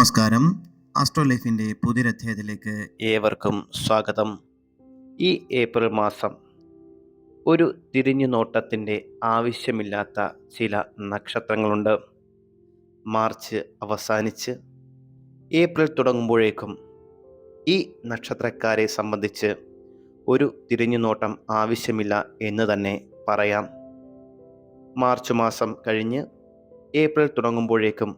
നമസ്കാരം. ആസ്ട്രോ ലൈഫിൻ്റെ പുതിയൊരധ്യായത്തിലേക്ക് ഏവർക്കും സ്വാഗതം. ഈ ഏപ്രിൽ മാസം ഒരു തിരിഞ്ഞു നോട്ടത്തിൻ്റെ ആവശ്യമില്ലാത്ത ചില നക്ഷത്രങ്ങളുണ്ട്. മാർച്ച് അവസാനിച്ച് ഏപ്രിൽ തുടങ്ങുമ്പോഴേക്കും ഈ നക്ഷത്രക്കാരെ സംബന്ധിച്ച് ഒരു തിരിഞ്ഞു നോട്ടം ആവശ്യമില്ല എന്ന് തന്നെ പറയാം. മാർച്ച് മാസം കഴിഞ്ഞ് ഏപ്രിൽ തുടങ്ങുമ്പോഴേക്കും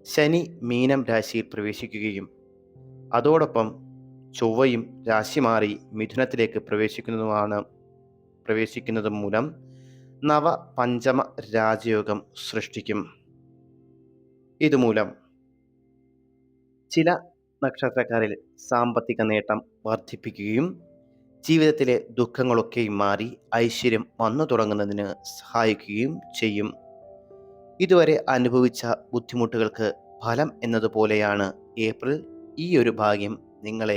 ശനി മീനം രാശിയിൽ പ്രവേശിക്കുകയും അതോടൊപ്പം ചൊവ്വയും രാശി മാറി മിഥുനത്തിലേക്ക് പ്രവേശിക്കുന്നത് മൂലം നവ പഞ്ചമ രാജയോഗം സൃഷ്ടിക്കും. ഇതുമൂലം ചില നക്ഷത്രക്കാരിൽ സാമ്പത്തിക നേട്ടം വർദ്ധിപ്പിക്കുകയും ജീവിതത്തിലെ ദുഃഖങ്ങളൊക്കെയും മാറി ഐശ്വര്യം വന്നു തുടങ്ങുന്നതിന് സഹായിക്കുകയും ചെയ്യും. ഇതുവരെ അനുഭവിച്ച ബുദ്ധിമുട്ടുകൾക്ക് ഫലം എന്നതുപോലെയാണ് ഏപ്രിൽ ഈ ഒരു ഭാഗ്യം നിങ്ങളെ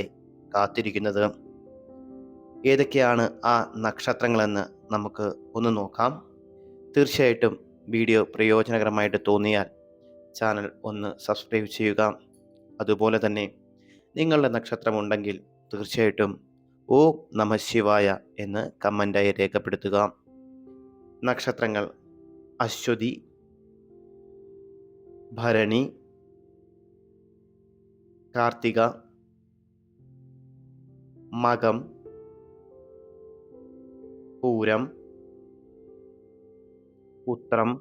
കാത്തിരിക്കുന്നത്. ഏതൊക്കെയാണ് ആ നക്ഷത്രങ്ങളെന്ന് നമുക്ക് ഒന്ന് നോക്കാം. തീർച്ചയായിട്ടും വീഡിയോ പ്രയോജനകരമായിട്ട് തോന്നിയാൽ ചാനൽ ഒന്ന് സബ്സ്ക്രൈബ് ചെയ്യുക. അതുപോലെ തന്നെ നിങ്ങളുടെ നക്ഷത്രമുണ്ടെങ്കിൽ തീർച്ചയായിട്ടും ഓം നമഃ ശിവായ എന്ന് കമൻ്റായി രേഖപ്പെടുത്തുക. നക്ഷത്രങ്ങൾ അശ്വതി, ഭരണി, കാർത്തിക, മകം, പൂരം, ഉത്രം,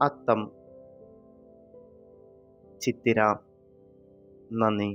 അത്തം, ചിത്തിര. നന്ദി.